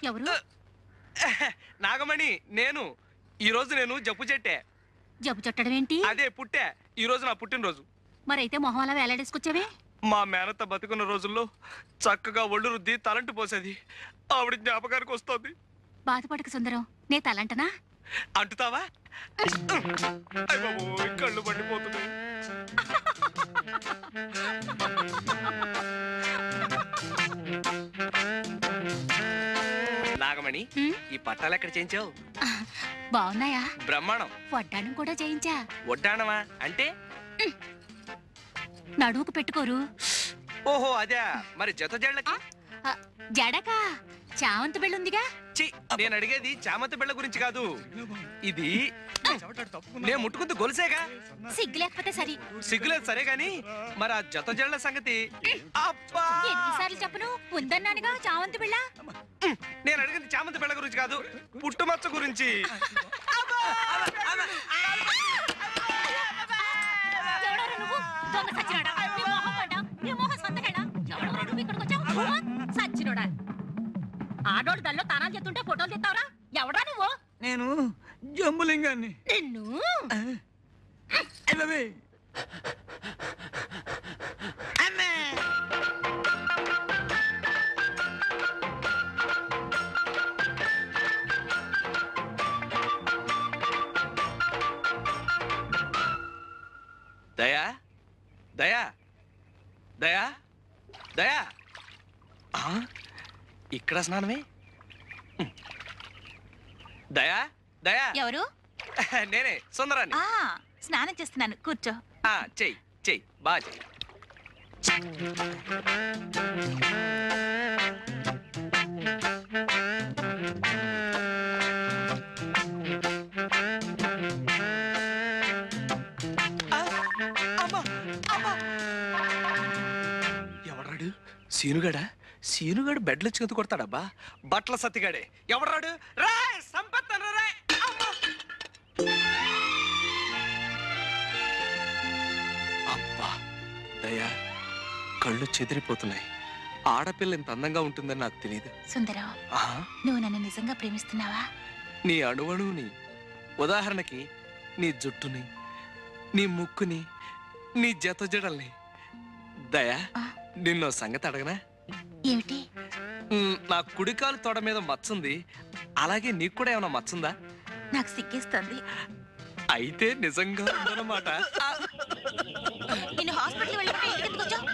ఎవరు? నాగమణి నేను. ఈ రోజు నేను జబ్బు చెట్టే. జబ్బు చుట్టడం ఏంటి? అదే పుట్టే. ఈ రోజు నా పుట్టినరోజు. మరైతే మొహం అలా వేలాడేసుకొచ్చావే? మా మేనత్త బతుకున్న రోజుల్లో చక్కగా ఒళ్ళు రుద్ది తలంటు పోసేది. ఆవిడ జ్ఞాపకానికి వస్తుంది. బాధపడక సుందరం, నే తలంటనా? అంటుతావా? కళ్ళు పడిపోతున్నాయి. నాగమణి, ఈ పట్టాలు ఎక్కడ చేయించావు? బాగున్నాయా? బ్రహ్మాండం. వడ్డాణం కూడా చేయించా. వడ్డాణమా అంటే? నడువుకు పెట్టుకోరు. ఓహో అదే. మరి జత జళ్ళకి? జడకా? చామంతి బిళ్ళుందిగా. నేను అడిగేది చామంతి బిళ్ళ గురించి కాదు. ఇది నేను ముట్టుకుంది గొలుసేగా. సిగ్గు లేకపోతే సరి. సిగ్గులేదు సరే గాని మరి ఆ జత జళ్ళ సంగతి? ఎన్నిసార్లు చెప్పను? ఉందన్నానుగా చామంతి బిళ్ళ. నేను అడిగింది చామంతి బిళ్ళ గురించి కాదు, పుట్టుమచ్చ గురించి. ఆడోడు దల్లో తానాలు చేస్తుంటే ఫోటోలు తీస్తావరా? ఎవడా నువ్వు? నేను జంబులింగాన్ని. నిన్ను దయా దయా దయా దయా, ఇక్కడ స్నానమే? దయా దయా. ఎవరు? నేనే సుందరాన్ని. స్నానం చేస్తున్నాను, కూర్చో. చెయ్యి చెయ్యి, బాగా చెయ్యి. ఎవడాడు? సీనుగాడా? సీనుగాడు బెడ్లు చేతు కొడతాడబ్బా. బట్టల సత్తిగాడే. ఎవడాడు? రా సంపత్తను రా. అబ్బా దయా, కళ్ళు చెదిరిపోతున్నాయి. ఆడపిల్ల ఇంత అందంగా ఉంటుందని నాకు తెలియదు. సుందరం, నువ్వు నన్ను నిజంగా ప్రేమిస్తున్నావా? నీ అణువణువుని, ఉదాహరణకి నీ జుట్టుని, నీ ముక్కుని, నీ జత జడల్ని. దయా, నిన్నో సంగతి అడగనా? ఏమిటి? నా కుడికాలు తొడ మీద మచ్చుంది, అలాగే నీకు కూడా ఏమైనా మచ్చుందా? నాకు సిగ్గేస్తుంది. అయితే నిజంగా ఉందన్నమాట. నేను హాస్పిటల్ వెళ్ళిపోయి ఎందుకు వచ్చావు?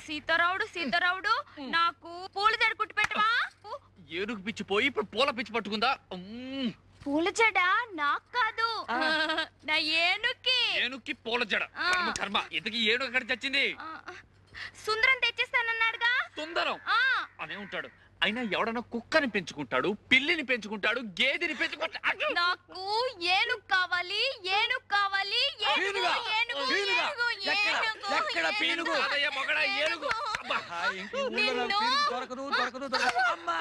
సీతారావుడు సీతారావుడు, నాకు పూల జడ కుట్టి పెట్టవా? ఏనుగు పిచ్చి పోయి ఇప్పుడు పూల పిచ్చి పట్టుకుందా? పూల జడ నాకు కాదు, నా ఏనుక్కి. ఏనుక్కి పూల జడ కర్మ. ఇంతకీ ఏనుగు ఎక్కడ చచ్చింది? సుందరం తెచ్చేస్తానన్నాడుగా. సుందరం అనే ఉంటాడు. అయినా ఎవడన్నా కుక్కని పెంచుకుంటాడు, పిల్లిని పెంచుకుంటాడు, గేదెని పెంచుకుంటాడు. నాకు ఏనుగు కావాలి, ఏనుగు కావాలి, ఏనుగు ఏనుగు ఏనుగు ఎక్కడ పీనుగు? అదయ్య మొగడ ఏనుగు. దొరకదు దొరకదు దొరకదు. అమ్మా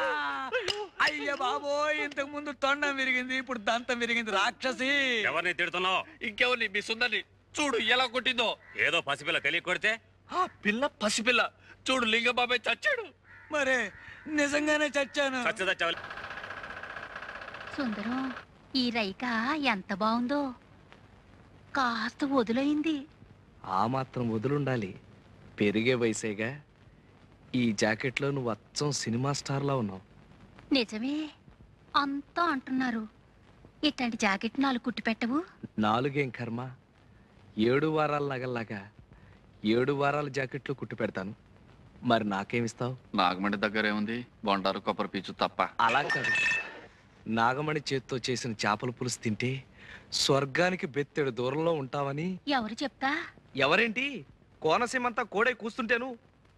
అయ్య బాబోయ్, ఇంతకు ముందు తొండం విరిగింది, ఇప్పుడు దంతం విరిగింది. రాక్షసి. ఎవరిని తిడుతున్నావు? ఇంకెవరిని? మీ సుందరిని. చూడు ఎలా కొట్టిందో. ఏదో పసిపిల్ల తెలియ కొడితే? ఆ పిల్ల పసిపిల్ల. చూడు లింగబాబాయ్ చచ్చాడు. మరే నిజంగానే చచ్చాను. సుందరం, ఈ రైక ఎంత బాగుందో. కాస్త వదులైంది. ఆ మాత్రం వదులుండాలి, పెరిగే వయసేగా. ఈ జాకెట్లో నువ్వు అచ్చం సినిమా స్టార్లా ఉన్నావు. నిజమే, అంతా అంటున్నారు. ఇట్లాంటి జాకెట్ 4 కుట్టి పెట్టవు? 4 కర్మ, 7 వారాల నగల్లాగా 7 వారాల జాకెట్లు కుట్టి పెడతాను. మరి నాకేమిస్తావు? నాగమణి దగ్గర ఏముంది? బొండారు కొబ్బరి పీచు తప్ప. అలా కాదు, నాగమణి చేత్తో చేసిన చేపల పులుసు తింటే స్వర్గానికి బెత్తెడు దూరంలో ఉంటావని. ఎవరు చెప్తా? ఎవరేంటి, కోనసీమంతా కోడే కూస్తుంటేను.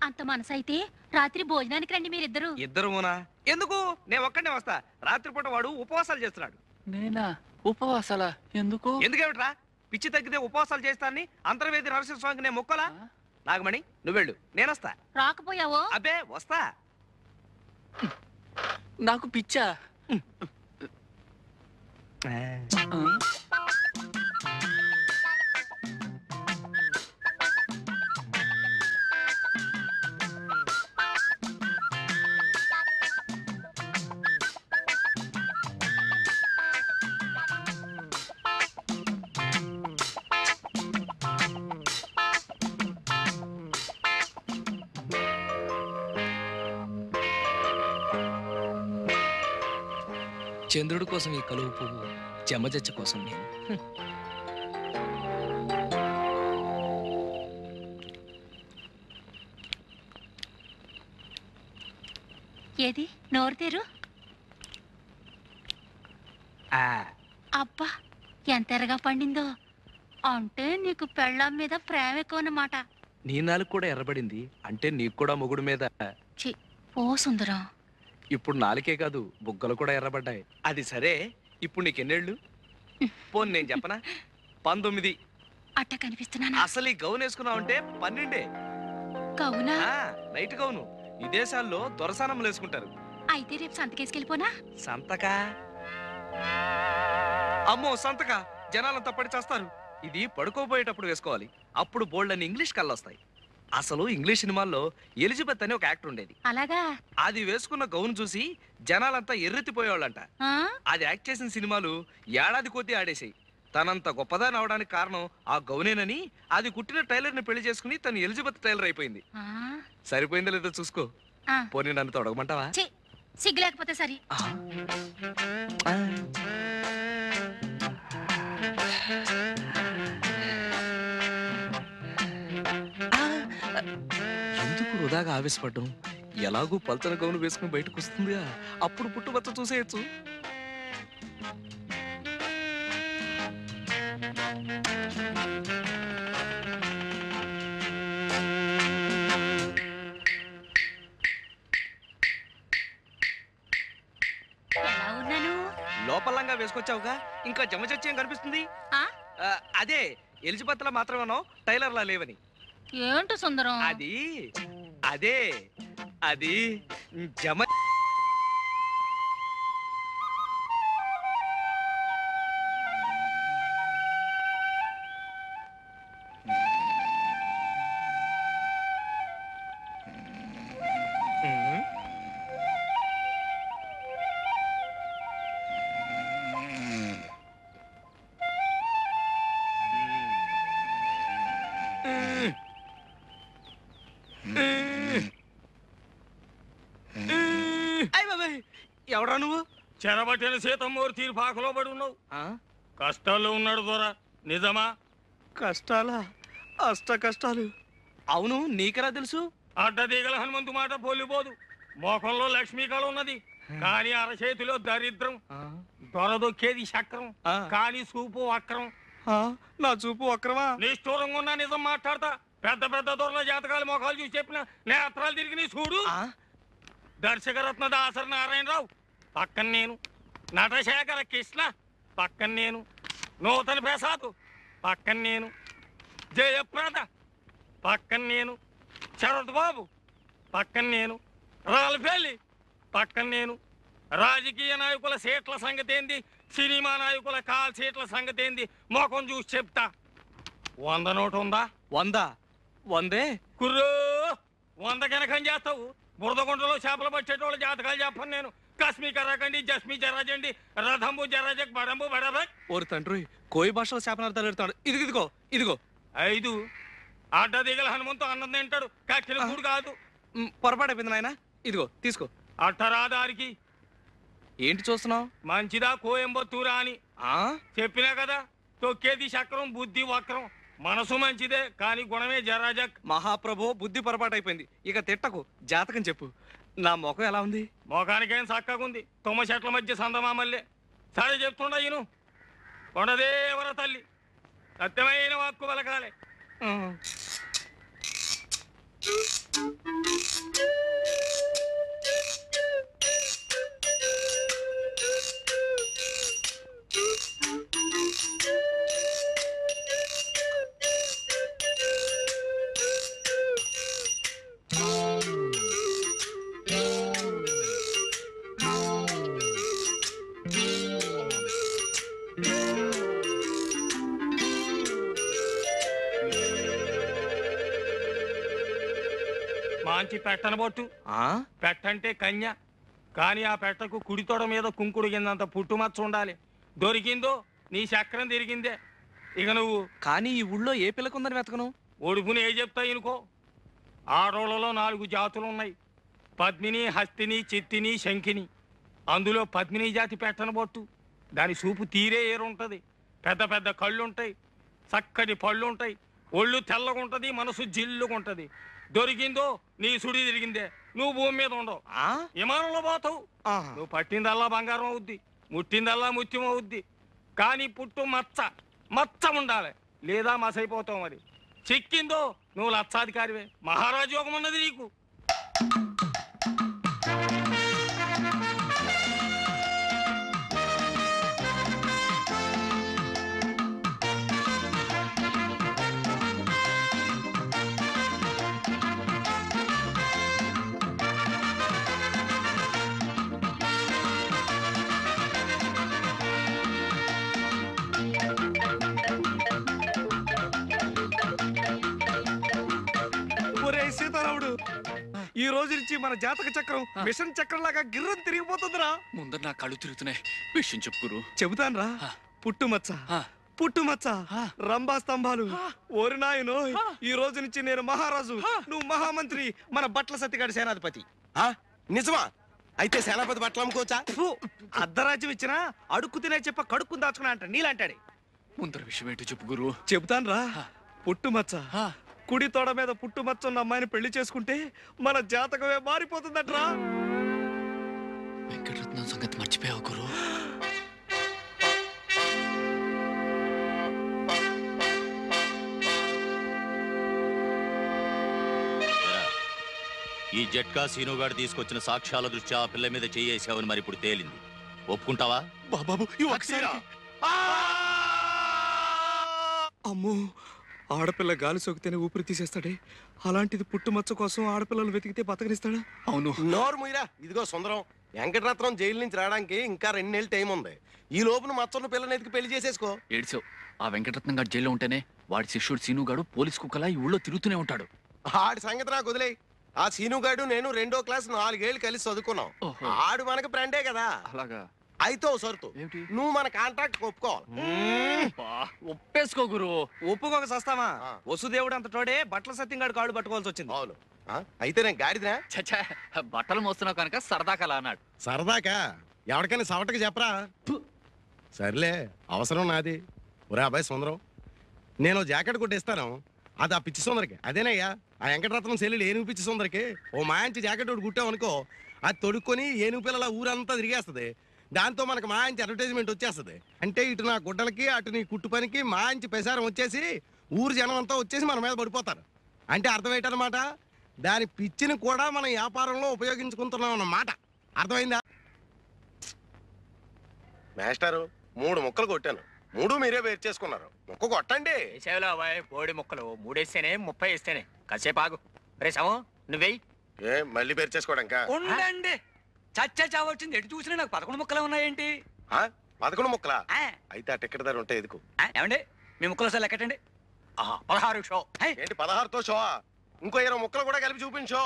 అంత మనసైతే రాత్రి భోజనానికి రండి మీరిద్దరు. ఇద్దరునా? ఎందుకు? నేను ఒక్కడే వస్తా. రాత్రిపూట వాడు ఉపవాసాలు చేస్తున్నాడు. నేనా ఉపవాసాలా ఎందుకు? ఎందుకేమిట్రా? పిచ్చి తగ్గితే ఉపవాసాలు చేస్తానని అంతర్వేది నరసింహ స్వామికి నేను మొక్కలా? నాగమణి నువ్వెళ్ళు, నేనొస్తా. రాకపోయావో అబ్బే వస్తా. నాకు పిచ్చా? చంద్రుడి కోసం ఈ కలువు పువ్వు, చెమజచ్చ కోసం నేను. ఏది నోరు తెరు. అబ్బా ఎంత ఎర్రగా పండిందో. అంటే నీకు పెళ్ళాం మీద ప్రేమ ఎక్కువ అన్నమాట. నీ నాలుగు కూడా ఎర్రబడింది అంటే నీకు కూడా మొగుడు మీద. చి ఓ సుందరం. ఇప్పుడు నాలుకే కాదు, బుగ్గలు కూడా ఎర్రబడ్డాయి. అది సరే, ఇప్పుడు నీకెన్నేళ్ళు? పోను నేను చెప్పనా, 19. అట్ట కనిపిస్తున్నానా? అసలు ఈ గౌన్ వేసుకున్నావు అంటే 12. కవునా? నైట్ గౌను విదేశాల్లో దొరసానములు వేసుకుంటారు. అయితే రేపు సంతకేసుకెళ్ళిపోనా? సంతకా? అమ్మో సంతక, జనాలంతా పడి చేస్తారు. ఇది పడుకోబోయేటప్పుడు వేసుకోవాలి. అప్పుడు బోల్డ్ అని ఇంగ్లీష్ కళ్ళొస్తాయి. అసలు ఇంగ్లీష్ సినిమాల్లో ఎలిజబెత్ అని ఒక యాక్టర్ ఉండేది. అలాగా? అది వేసుకున్న గౌన్ చూసి జనాలంతా ఎర్రెత్తిపోయేవాళ్ళంట. అది యాక్ట్ చేసిన సినిమాలు ఏడాది కొద్దీ ఆడేసాయి. తనంత గొప్పదాని అవడానికి కారణం ఆ గౌనేనని అది కుట్టిన టైలర్ ని పెళ్లి చేసుకుని తను ఎలిజబెత్ టైలర్ అయిపోయింది. సరిపోయిందో లేదో చూసుకో. పోనీ నన్ను తొడగమంటావా? సిగ్గు లేకపోతే సరి. ఎందుకు వృధాగా ఆవేశపడ్డం? ఎలాగూ పల్చన గౌను వేసుకుని బయటకు వస్తుందిగా, అప్పుడు పుట్టుబచ్చ చూసేయచ్చు. ఎలా ఉన్నాను? లోపలంగా వేసుకొచ్చావుగా, ఇంకా జమచచ్చేం కనిపిస్తుంది? అదే ఎలిజబెత్ లా మాత్రమేనో టైలర్ లా లేవని. ఏంటో సుందరం? అదే అది జమ. ఎవడా నువ్వు? చెరబట్టిన సీతమ్మూరి పాకలో పడి ఉన్నావు. కష్టాల్లో ఉన్నాడు దొరా, నిజమా? కష్టాలా? అష్ట కష్టాలు. అవును, నీకెలా తెలుసు? అడ్డదీగల హనుమంతు మాట పోలిపోదు. మోకంలో లక్ష్మీ కళ ఉన్నది, కానీ అరచేతిలో దరిద్రం. దొరదొక్కేది చక్రం, కానీ చూపు వక్రం. నా చూపు వక్రమా? నిష్ఠూరంగా ఉన్నా నిజం మాట్లాడతా. పెద్ద పెద్ద దొరల జాతకాలు మొఖాలు చూసి చెప్పిన నేత్రాలు తిరిగి నీ చూడు. దర్శకరత్న దాసరి నారాయణరావు పక్కన నేను, నటశేఖర కృష్ణ పక్కన నేను, నూతన ప్రసాద్ పక్కన నేను, జయప్రద పక్కన నేను, శరత్ బాబు పక్కన నేను, రాల్ఫెల్లి పక్కన నేను. రాజకీయ నాయకుల సీట్ల సంగతి ఏంది, సినిమా నాయకుల కాల్ సీట్ల సంగతి ఏంది మొఖం చూసి చెప్తా. 100 నోటు ఉందా? 100? 100 కుర్రో 100 కనకం చేస్తావు. బురదగుంటలో చేపలు పట్టేటోళ్ళ జాతకాలు చెప్పను నేను. కశ్మీ కరాకండి, జస్మి జరాజండి, రథంబు జరాజక్, బడంబు బడబక్. ఓరి తండ్రి, కోయి భాషలో శాపనార్థాలు పెడతాడు. ఇదిగో ఇదిగో 5 అడ్డదిగల హనుమంతు అన్నం తింటాడు, కక్కిన కూడు కాదు. పొరపాటు అయిపోయింది నాయన. ఇదిగో తీసుకో. అట్టరాదారికి ఏంటి చూస్తున్నావు? మంచిదా కోయంబత్తూరా అని చెప్పినా కదా. తొక్కేది చక్రం, బుద్ధి వక్రం. మనసు మంచిదే కానీ గుణమే జరాజక్. మహాప్రభు, బుద్ధి పొరపాటు అయిపోయింది. ఇక తిట్టకు, జాతకం చెప్పు. నా ముఖం ఎలా ఉంది? ముఖానికేం చక్కగుంది, తుమ్మ చెట్ల మధ్య సందమామల్లే. సరే చెప్తుండా ఈను. కొండదేవర తల్లి సత్యమైన వాక్కు పలకాలే. మాంచి పెట్టనబొట్టు. పెట్టంటే కన్య, కానీ ఆ పెట్టకు కుడి తొడ మీద కుంకుడు కిందంత పుట్టుమచ్చ ఉండాలి. దొరికిందో నీ చక్రం తిరిగిందే. ఇక నువ్వు కానీ ఈ ఊళ్ళో ఏ పిల్లకుందని వెతకను? ఒడుపుని ఏ చెప్తాయి అనుకో. ఆడోళ్ళలో 4 జాతులు ఉన్నాయి, పద్మిని, హస్తిని, చిత్తిని, శంఖిని. అందులో పద్మిని జాతి పెట్టనబొట్టు. దాని చూపు తీరే ఏరుంటది, పెద్ద పెద్ద కళ్ళుంటాయి, చక్కటి పళ్ళుంటాయి, ఒళ్ళు తెల్లగుంటది, మనసు జిల్లుగుంటది. దొరికిందో నీ సుడి తిరిగిందే, నువ్వు భూమి మీద ఉండవు, విమానంలో పోతావు. నువ్వు పట్టిందల్లా బంగారం అవుద్ది, ముట్టిందల్లా ముత్యం అవుద్ది. కానీ పుట్టు మచ్చ మచ్చ ఉండాలి, లేదా మసైపోతావు. మరి చిక్కిందో నువ్వు లక్షాధికారివే, మహారాజు యోగం ఉన్నది నీకు. సీతారాముడు, ఈ రోజు నుంచి మన జాతక చక్రం మిషన్ చక్రం లాగా గిర్రం తిరిగిపోతుందిరా. ముందర నా కళ్ళు తిరుగుతున్నాయి, విషయం చెప్పు గురు. చెబుతాన్రా. పుట్టుమచ్చ, పుట్టుమచ్చ, రంభా స్తంభాలు. ఓరి నాయనో, ఈ రోజు నుంచి నేను మహారాజు, నువ్వు మహామంత్రి, మన బట్ల సత్తిగాడి సేనాధిపతి. నిజమా? అయితే సేనాపతి బట్టలు అమ్ముకోవచ్చా? అర్ధరాజ్యం ఇచ్చినా అడుక్కు తినే చెప్ప కడుక్కుని దాచుకున్నా అంట నీలాంటాడే. ముందర విషయం ఏంటో చెప్పు గురు. చెబుతాన్రా. పుట్టుమచ్చ, కుడి తోడ మీద పుట్టుమచ్చ ఉన్న అమ్మాయిని పెళ్లి చేసుకుంటే మన జాతకమే మారిపోతుందట్రా. వెంకటరత్నం సంగతి మర్చిపోయావు గురు. ఈ జట్కా సీనుగాడు తీసుకొచ్చిన సాక్ష్యాల దృష్ట్యా ఆ పిల్ల మీద చేయేసావని మరి ఇప్పుడు తేలింది. ఒప్పుకుంటావా? అమ్మో, ఆడపిల్ల గాలి సోకితేనే ఊపిరి తీసేస్తాడే, అలాంటిది పుట్టుమచ్చ కోసం ఆడపిల్లలు వెతికితే బతకనిస్తాడా? అవును. నోరు ముయిరా. ఇదిగో సుందరం, వెంకటరత్నం జైలు నుంచి రావడానికి ఇంకా 2 నెలలు టైం ఉంది. ఈ లోపున మచ్చన్న పిల్లని ఎతికి పెళ్లి చేసేసుకో. ఏడ్చావు. ఆ వెంకటరత్నం గారు జైల్లో ఉంటేనే వాడి శిష్యుడు సీనుగాడు పోలీస్ కుక్కలా ఈ ఊళ్ళో తిరుగుతూనే ఉంటాడు. ఆడి సంగతి నాకు వదిలే. ఆ సీనుగాడు నేను 2వ క్లాస్ 4 ఏళ్ళు కలిసి చదువుకున్నాం. ఆడు మనకు ఫ్రెండే కదా. అలాగా? అయితే సరుతు, నువ్వు మన కాంట్రాక్ట్ ఒప్పుకోవాలి. ఒప్పేసుకో గురు. ఒప్పుకోక సస్తామా? వసుదేవుడు అంత తోడే బట్టల సత్యంగాడు కాళ్ళు పట్టుకోవాల్సి వచ్చింది. అవును. అయితే నేను గాడిదా? చచ్చా, బట్టలు మోస్తున్నావు కనుక సరదాకలా అన్నాడు. సరదాకా? ఎవరికైనా సవటకి చెప్పరా? సర్లే, అవసరం నాది. ఒరే అబ్బాయి సుందరం, నేను జాకెట్ కొట్టేస్తాను, అది ఆ పిచ్చి సుందరికి. అదేనయ్యా ఆ వెంకటరత్నం సెల్లులు ఏనుగు పిచ్చి సుందరికి ఓ మాంచి జాకెట్ ఒకటి కుట్టామనుకో, అది తొడుక్కొని ఏనుగు పిల్లల ఊరంతా తిరిగేస్తుంది. దాంతో మనకు మాంచి అడ్వర్టైజ్మెంట్ వచ్చేస్తుంది. అంటే ఇటు నా గుడ్డలకి అటు నీ కుట్టు పనికి మాంచి ప్రసారం వచ్చేసి ఊరు జనం అంతా వచ్చేసి మన మీద పడిపోతారు. అంటే అర్థం ఏంటన్నమాట, దాని పిచ్చిని కూడా మనం వ్యాపారంలో ఉపయోగించుకుంటున్నాం అన్నమాట. అర్థమైందా? మాస్టారు, 3 ముక్కలు కొట్టాను, 3 మీరే వేరు చేసుకున్నారు. ముక్క కొట్టండి. బోడి ముక్కలు 3 వేస్తేనే 30 వేస్తేనే. కాసేపు ఆగు. రే శవం, నువ్వేయి. ఏ మళ్ళీ వేరు చేసుకోవడానికా? ఉండండి. చచ్చా చావచ్చింది, ఎటు చూసినా నాకు 11 ముక్కలు ఉన్నాయేంటి? 11 ముక్కలా? అయితే ఆ టికెట్ ధర ఉంటే ఎదుకు. ఏమండి, మీ ముక్కలు సార్ లెక్కటండి. 16 షో. ఏంటి 16తో షో? ఇంకో 20 ముక్కలు కూడా కలిపి చూపించో.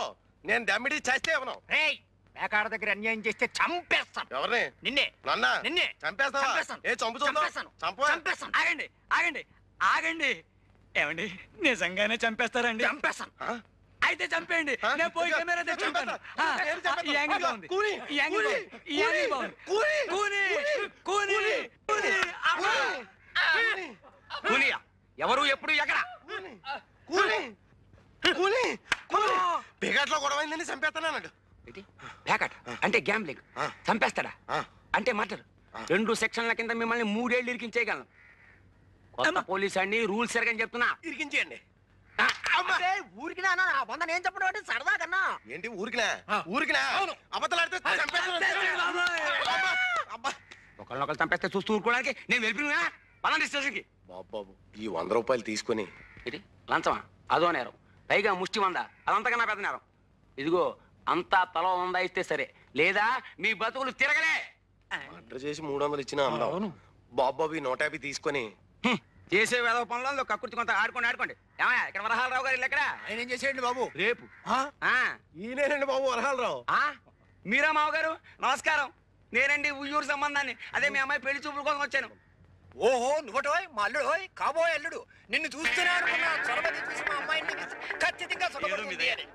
నేను దమ్మిడి చేస్తే ఇవ్వను. మేకాడ దగ్గర అన్యాయం చేస్తే చంపేస్తాను. ఎవరిని? నిన్నే. నన్నా? నిన్నే చంపేస్తావా? ఏ చంపుతాను. ఆగండి ఆగండి ఆగండి. ఏమండి, నిజంగానే చంపేస్తారండి? చంపేస్తాను. అయితే చంపేయండి, నేను పోయి కెమెరా తెచ్చుకుంటాను. ఈ యాంగిల్ బాగుంది, ఈ యాంగిల్ బాగుంది, ఈ యాంగిల్ బాగుంది. కూని కూని కూని ఎవరు ఎప్పుడు ఎక్కడ? పేకాట్లో గొడవైందని చంపేస్తానన్నాడు. పేకాట అంటే గ్యాంబ్లింగ్. చంపేస్తాడా అంటే మటర్. 2 సెక్షన్ల కింద మిమ్మల్ని 3 ఏళ్ళు ఇరికించేయగలను. కొత్త పోలీస్ అండి, రూల్స్ సరిగ్గా చెప్తున్నా. ఇరికించేయండి. ఊరికి నేను చెప్పడం అంటే సరదా కన్నా. ఏంటి ఊరికినా? ఊరికినా అబద్ధాలు ఒకళ్ళొకళ్ళు చంపేస్తే చూస్తూ ఊరుకోవడానికి నేను వెళ్ళిపోయినా పలాంటి స్టేషన్కి. బాబు, ఈ 100 రూపాయలు తీసుకుని. ఇది లంచమా? అదో నేరం, పైగా ముష్టి 100, అదంతకన్నా పెద్ద నేరం. ఇదిగో అంతా తల 100 ఇస్తే సరే, లేదా మీ బతుకులు తిరగలే. ఆర్డర్ చేసి 300 ఇచ్చినా బాబు, ఈ 150 తీసుకొని. చేసే వేదవ పనులలో కక్కుర్తి కొంత ఆడుకోండి ఏమయ్యా ఇక్కడ వరహాలరావు గారు ఎక్కడ ఆయన ఏం చేసేయండి బాబు? రేపు ఈయనేనండి బాబు వరహాలరావు. మీరా మావగారు నమస్కారం. నేనండి ఉయ్యూరు సంబంధాన్ని. అదే మీ అమ్మాయి పెళ్లి చూపుల కోసం వచ్చాను. ఓహో నువ్వటోయ్ మా అల్లుడోయ్ కాబోయే అల్లుడు. నిన్ను చూస్తూనే అనుకున్నా చొరబడి చూసి మా అమ్మాయిని ఖచ్చితంగా సుఖపడుతుంది అని.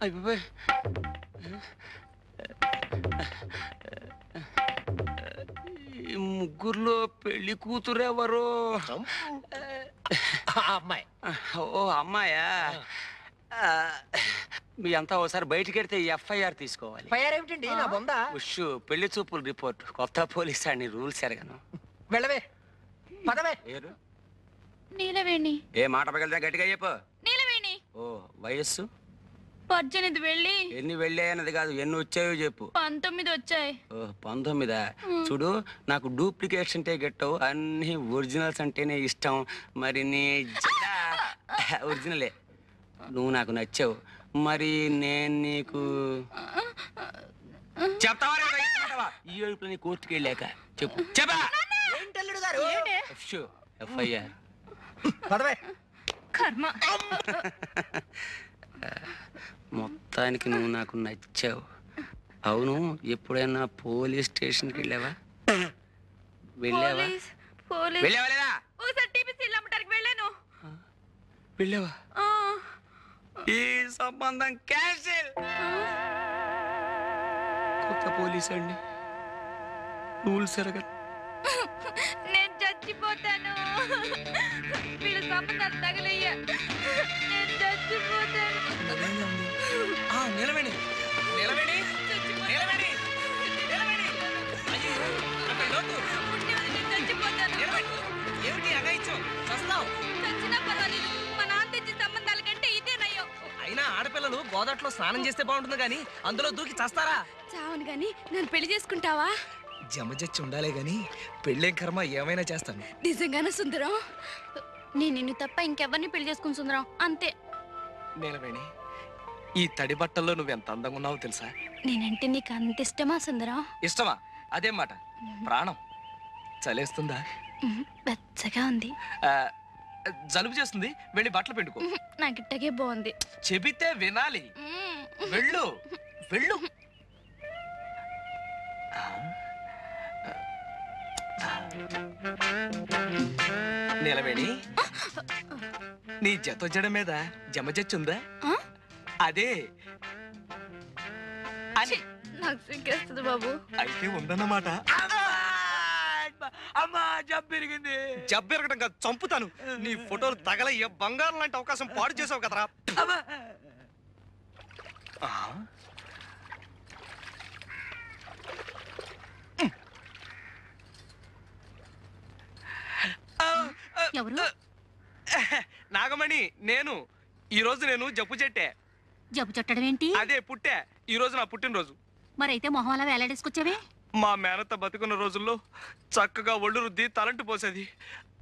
అయిపోయి ఈ ముగ్గురులో పెళ్లి కూతురు ఎవరు? అమ్మాయి. ఓ అమ్మాయా? మీ అంతా ఒకసారి బయటికి వెళ్తే ఎఫ్ఐఆర్ తీసుకోవాలి. ఫైర్ ఏమిటండి నా బొందా? ఉష్ పెళ్లి చూపులు రిపోర్ట్. కొత్త పోలీస్ అని రూల్స్ ఎరగను. వెళ్ళవే పదవే. ఏరు నీలవేణి. ఏ మాట పగలదా గట్టిగా చెప్పు. నీలవేణి. ఓ వయస్సు 18 వెళ్ళి ఎన్ని వెళ్ళాయన్నది కాదు, ఎన్ని వచ్చాయో చెప్పు. 19 వచ్చాయి. ఓ 19. చూడు నాకు డూప్లికేట్స్ అంటే గెట్టవు, అన్ని ఒరిజినల్స్ అంటేనే ఇష్టం. మరి నీ ఒరిజినలే. నువ్వు నాకు నచ్చావు, మరి నేను నీకు చెప్తావా? ఈ ఏడుపులో నీ కోర్టుకి వెళ్ళాక చెప్పు. చెప్పా ఏంటల్లుడు గారు? ఎఫ్ఐఆర్. పదవే. కర్మ. మొత్తానికి నువ్వు నాకు నచ్చావు. అవును, ఎప్పుడైనా పోలీస్ స్టేషన్కి వెళ్ళావా? వెళ్ళావా? వెళ్ళావా లేదా? ఒకసారి టీపీసీలు అమ్మటానికి వెళ్ళాను. వెళ్ళావా? ఈ సంబంధం క్యాన్సిల్. కొత్త పోలీస్ అండి, రూల్స్ ఎరగదు. నేను చచ్చిపోతాను. వీళ్ళ సంబంధాలు తగలయ్యా. నేను చచ్చిపోతాను. నిలవేణి నిలవేణి నిలవేణి నిలవేణి. చచ్చిపోతాను. ఏమిటి అగాయిచ్చు? చస్తావు. చచ్చినా పర్వాలేదు, మా నాన్న తెచ్చిన సంబంధాల కంటే ఇదే నయ్యో. అయినా ఆడపిల్లలు గోదాట్లో స్నానం చేస్తే బాగుంటుంది కానీ అందులో దూకి చస్తారా? చావను గాని నన్ను పెళ్లి చేసుకుంటావా? జమజచ్చి ఉండాలే గాని పెళ్ళేం కర్మ, ఏమైనా చేస్తాను. నిజంగానే సుందరం? నేను నిన్ను తప్ప ఇంకెవరిని పెళ్లి చేసుకుని సుందరం, అంతే. నీలవేణి, ఈ తడి బట్టల్లో నువ్వెంత అందంగా ఉన్నావో తెలుసా? నేనంటే నీకు అంత ఇష్టమా సుందరం? ఇష్టమా? అదేం మాట. ప్రాణం. చలేస్తుందా? వెచ్చగా ఉంది. జలుబు చేస్తుంది, వెళ్ళి బట్టలు పిండుకో. నాకు ఇట్టగే బాగుంది. చెబితే వినాలి. వెళ్ళు వెళ్ళు. నీలవేణి, నీ జత జడ మీద జమజచ్చుందా? అదే అని. నాకు సిగ్గేస్తుంది బాబు. అయితే ఉందన్నమాట. అమ్మా జబ్బిరిగింది. జబ్బెరగడం కాదు, చంపుతాను. నీ ఫోటోలు తగలయ్యే బంగారం లాంటి అవకాశం పాడు చేసావు కదరా. ఎవరు? నాగమణి, నేను. ఈ రోజు నేను జబ్బు చెట్టే. జబ్బు చుట్టడం ఏంటి? అదే పుట్టే. ఈ రోజు నా పుట్టినరోజు. మరైతే మొహం అలా వేలాడేసుకొచ్చావే? మా మేనత్త బతుకున్న రోజుల్లో చక్కగా ఒళ్ళు రుద్ది తలంటు పోసేది.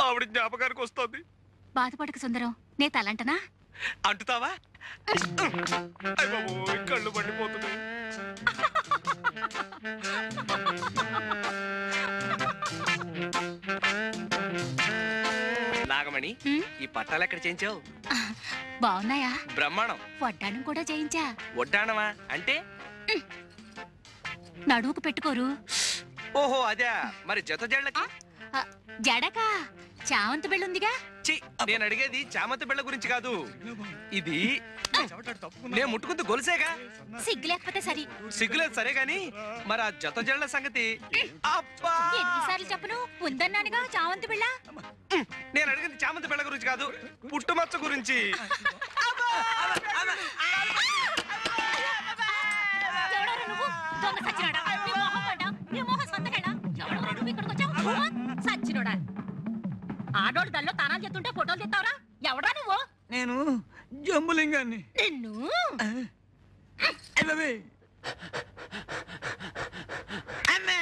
ఆవిడ జ్ఞాపకానికి వస్తుంది. బాధపడక సుందరం, నే తలంటనా? అంటుతావా? అయ్ బాబోయ్, కళ్ళు మండిపోతున్నాయి. నాగమణి, ఈ పట్టాలు ఎక్కడ చేయించావు? బాగున్నాయా? బ్రహ్మాండం. వడ్డాణం కూడా చేయించా. వడ్డాణమా అంటే? నడువుకు పెట్టుకోరు. ఓహో అదే. మరి జత జళ్ళకి? జడకా? చామంతి బిళ్ళుందిగా. నేను అడిగేది చామంతి బిళ్ళ గురించి కాదు. ఇది నేను ముట్టుకుంది గొలుసేగా. సిగ్గు లేకపోతే సరి. సిగ్గులేదు సరే గాని మరి ఆ జత జళ్ళ సంగతి. అబ్బా, ఎన్నిసార్లు చెప్పను? ఉందన్నానుగా చామంతి బిళ్ళ. నేను అడిగింది చామంతి బిళ్ళ గురించి కాదు, పుట్టుమచ్చ గురించి. ఎవడారా నువ్వు? దొంగ సచ్చినోడా నీ మొహం పడ్డా నీ మొహం సంతకేడా ఎవడరా నువ్వు ఇక్కడికి వచ్చావు సచ్చినోడా ఆడోడు దల్లో తానాలు చేస్తుంటే ఫోటోలు తెస్తావరా ఎవడా నువ్వు నేను జంబులింగాన్ని నిన్ను అబ్బే అమ్మే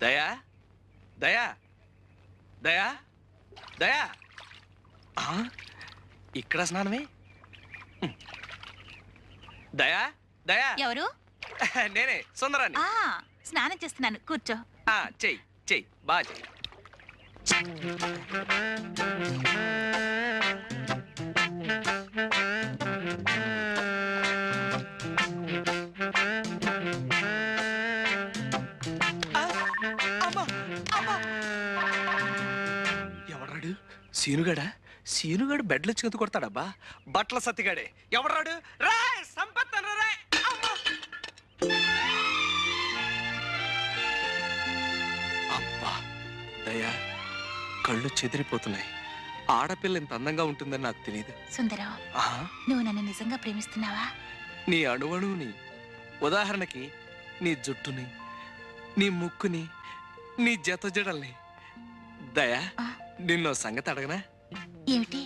దయా దయా దయా దయా ఇక్కడ స్నానమే దయా దయా ఎవరు నేనే సుందరాన్ని స్నానం చేస్తున్నాను కూర్చో చెయ్యి చెయ్యి బాగా చెయ్యి ఎవడాడు సీనుగాడా సీనుగాడు బెడ్లు వచ్చి కొడతాడబ్బా బట్టల సత్తిగాడే ఎవడాడు రా సంపత్తను రా అబ్బా దయా కళ్ళు చెదిరిపోతున్నాయి ఆడపిల్ల ఇంత అందంగా ఉంటుందని నాకు తెలియదు సుందరం నువ్వు నన్ను నిజంగా ప్రేమిస్తున్నావా నీ అణువణువుని ఉదాహరణకి నీ జుట్టుని నీ ముక్కుని నీ జత జడల్ని దయా నిన్నో సంగతి అడగనా ఏమిటి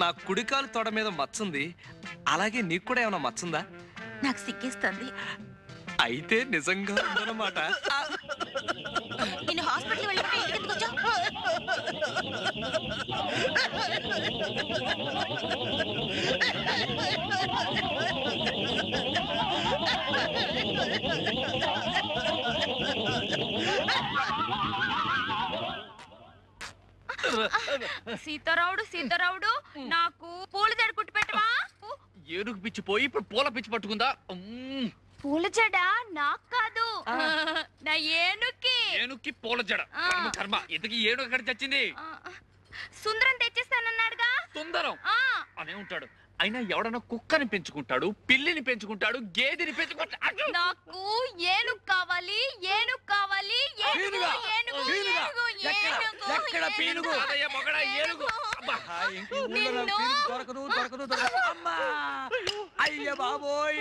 నా కుడికాలు తొడ మీద మచ్చుంది అలాగే నీకు కూడా ఏమైనా మచ్చుందా నాకు సిగ్గేస్తుంది అయితే నిజంగా ఉందన్నమాట నేను హాస్పిటల్ వెళ్ళకుండా ఇంటికి వచ్చావు సీతారావుడు సీతారావుడు నాకు పూల జడ కుట్టి పెట్టవా ఏనుగు పిచ్చి పోయి ఇప్పుడు పూల పిచ్చి పట్టుకుందా పూల జడ నాకు కాదు నా ఏనుక్కి ఏనుక్కి పూల జడ కర్మ ఇంతకి ఏనుగు ఎక్కడ చచ్చింది సుందరం తెచ్చిస్తానన్నాడుగా సుందరం అనే ఉంటాడు అయినా ఎవడన్నా కుక్కని పెంచుకుంటాడు పిల్లిని పెంచుకుంటాడు గేదెని పెంచుకుంటాడు నాకు ఏనుగు కావాలి ఏనుగు కావాలి ఏనుగు ఏనుగు ఏనుగు ఏనుగు ఎక్కడ పీనుగు ఏనుగు దొరకదు దొరకదు దొరకదు అమ్మా అయ్య బాబోయ్